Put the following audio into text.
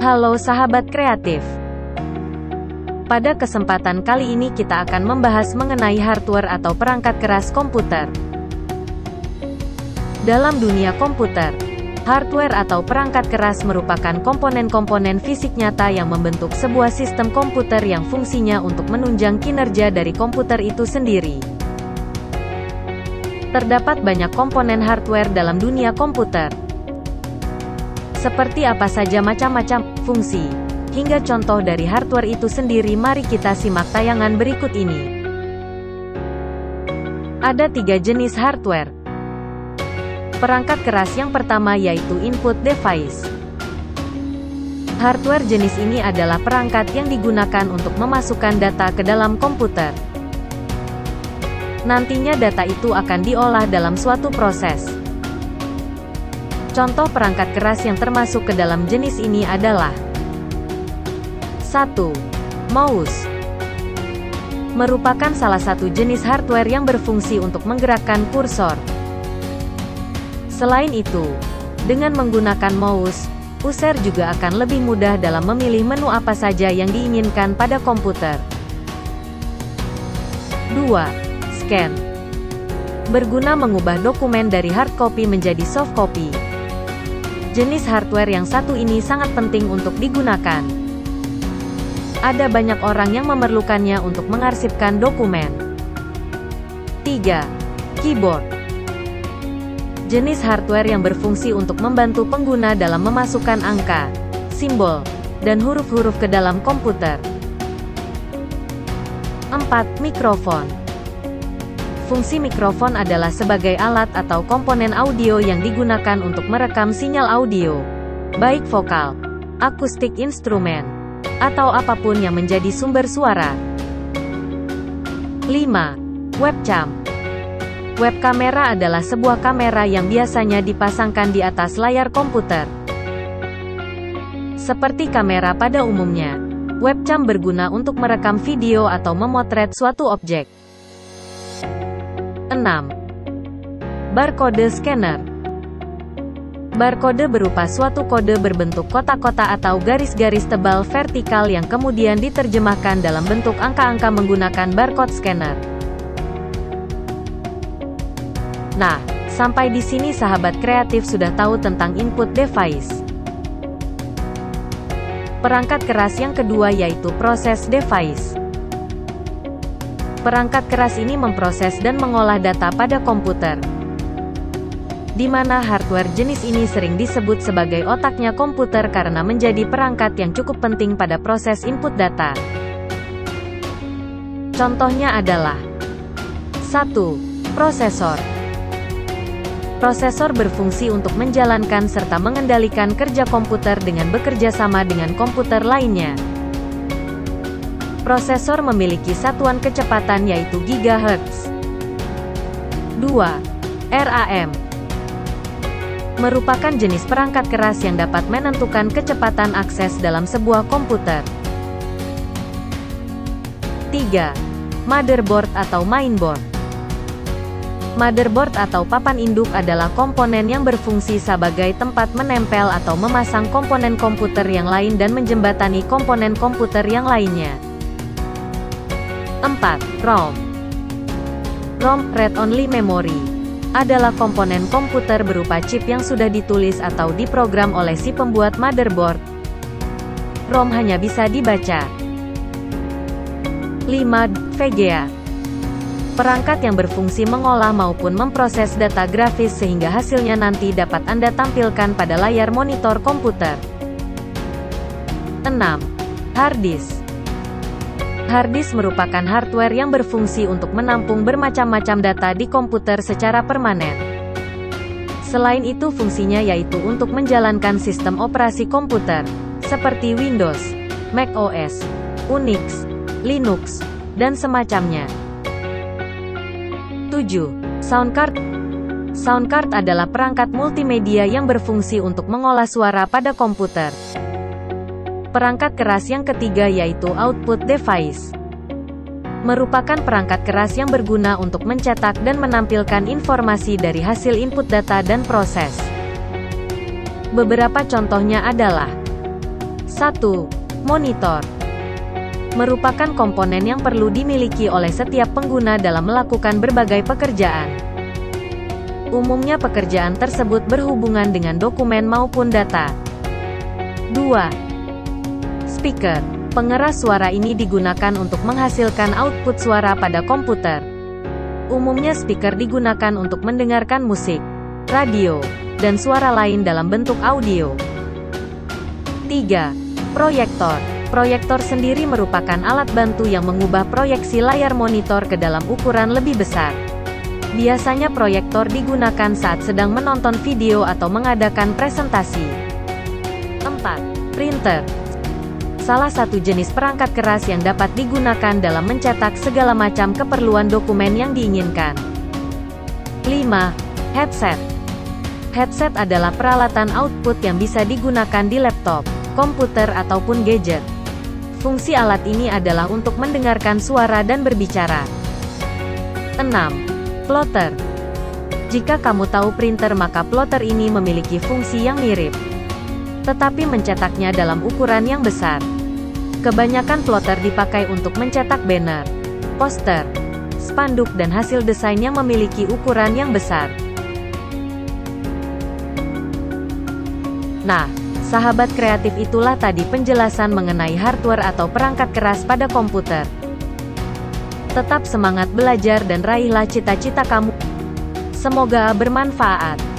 Halo sahabat kreatif. Pada kesempatan kali ini kita akan membahas mengenai hardware atau perangkat keras komputer. Dalam dunia komputer, hardware atau perangkat keras merupakan komponen-komponen fisik nyata yang membentuk sebuah sistem komputer yang fungsinya untuk menunjang kinerja dari komputer itu sendiri. Terdapat banyak komponen hardware dalam dunia komputer. Seperti apa saja macam-macam fungsi, hingga contoh dari hardware itu sendiri, mari kita simak tayangan berikut ini. Ada 3 jenis hardware. Perangkat keras yang pertama yaitu input device. Hardware jenis ini adalah perangkat yang digunakan untuk memasukkan data ke dalam komputer. Nantinya data itu akan diolah dalam suatu proses. Contoh perangkat keras yang termasuk ke dalam jenis ini adalah 1. Mouse. Merupakan salah satu jenis hardware yang berfungsi untuk menggerakkan kursor. Selain itu, dengan menggunakan mouse, user juga akan lebih mudah dalam memilih menu apa saja yang diinginkan pada komputer. 2. Scan. Berguna mengubah dokumen dari hard copy menjadi soft copy. Jenis hardware yang satu ini sangat penting untuk digunakan. Ada banyak orang yang memerlukannya untuk mengarsipkan dokumen. 3. Keyboard. Jenis hardware yang berfungsi untuk membantu pengguna dalam memasukkan angka, simbol, dan huruf-huruf ke dalam komputer. 4. Mikrofon. Fungsi mikrofon adalah sebagai alat atau komponen audio yang digunakan untuk merekam sinyal audio, baik vokal, akustik instrumen, atau apapun yang menjadi sumber suara. 5. Webcam. Web kamera adalah sebuah kamera yang biasanya dipasangkan di atas layar komputer. Seperti kamera pada umumnya, webcam berguna untuk merekam video atau memotret suatu objek. 6. Barcode scanner. Barcode berupa suatu kode berbentuk kotak-kotak atau garis-garis tebal vertikal yang kemudian diterjemahkan dalam bentuk angka-angka menggunakan barcode scanner. Nah, sampai di sini sahabat kreatif sudah tahu tentang input device. Perangkat keras yang kedua yaitu process device. Perangkat keras ini memproses dan mengolah data pada komputer, di mana hardware jenis ini sering disebut sebagai otaknya komputer karena menjadi perangkat yang cukup penting pada proses input data. Contohnya adalah 1. Prosesor. Prosesor berfungsi untuk menjalankan serta mengendalikan kerja komputer dengan bekerja sama dengan komputer lainnya. Prosesor memiliki satuan kecepatan yaitu gigahertz. 2. RAM. Merupakan jenis perangkat keras yang dapat menentukan kecepatan akses dalam sebuah komputer. 3. Motherboard atau mainboard. Motherboard atau papan induk adalah komponen yang berfungsi sebagai tempat menempel atau memasang komponen komputer yang lain dan menjembatani komponen komputer yang lainnya. 4. ROM. ROM, Read Only Memory, adalah komponen komputer berupa chip yang sudah ditulis atau diprogram oleh si pembuat motherboard. ROM hanya bisa dibaca. 5. VGA. Perangkat yang berfungsi mengolah maupun memproses data grafis sehingga hasilnya nanti dapat Anda tampilkan pada layar monitor komputer. 6. Hard disk. Hard disk merupakan hardware yang berfungsi untuk menampung bermacam-macam data di komputer secara permanen. Selain itu fungsinya yaitu untuk menjalankan sistem operasi komputer, seperti Windows, Mac OS, Unix, Linux, dan semacamnya. 7. Soundcard. Soundcard adalah perangkat multimedia yang berfungsi untuk mengolah suara pada komputer. Perangkat keras yang ketiga yaitu output device. Merupakan perangkat keras yang berguna untuk mencetak dan menampilkan informasi dari hasil input data dan proses. Beberapa contohnya adalah 1. Monitor. Merupakan komponen yang perlu dimiliki oleh setiap pengguna dalam melakukan berbagai pekerjaan. Umumnya pekerjaan tersebut berhubungan dengan dokumen maupun data. 2. Speaker. Pengeras suara ini digunakan untuk menghasilkan output suara pada komputer. Umumnya speaker digunakan untuk mendengarkan musik, radio, dan suara lain dalam bentuk audio. 3. Proyektor. Proyektor sendiri merupakan alat bantu yang mengubah proyeksi layar monitor ke dalam ukuran lebih besar. Biasanya proyektor digunakan saat sedang menonton video atau mengadakan presentasi. 4. Printer. Salah satu jenis perangkat keras yang dapat digunakan dalam mencetak segala macam keperluan dokumen yang diinginkan. 5. Headset. Headset adalah peralatan output yang bisa digunakan di laptop, komputer ataupun gadget. Fungsi alat ini adalah untuk mendengarkan suara dan berbicara. 6. Plotter. Jika kamu tahu printer, maka plotter ini memiliki fungsi yang mirip, tetapi mencetaknya dalam ukuran yang besar. Kebanyakan plotter dipakai untuk mencetak banner, poster, spanduk dan hasil desain yang memiliki ukuran yang besar. Nah, sahabat kreatif, itulah tadi penjelasan mengenai hardware atau perangkat keras pada komputer. Tetap semangat belajar dan raihlah cita-cita kamu. Semoga bermanfaat.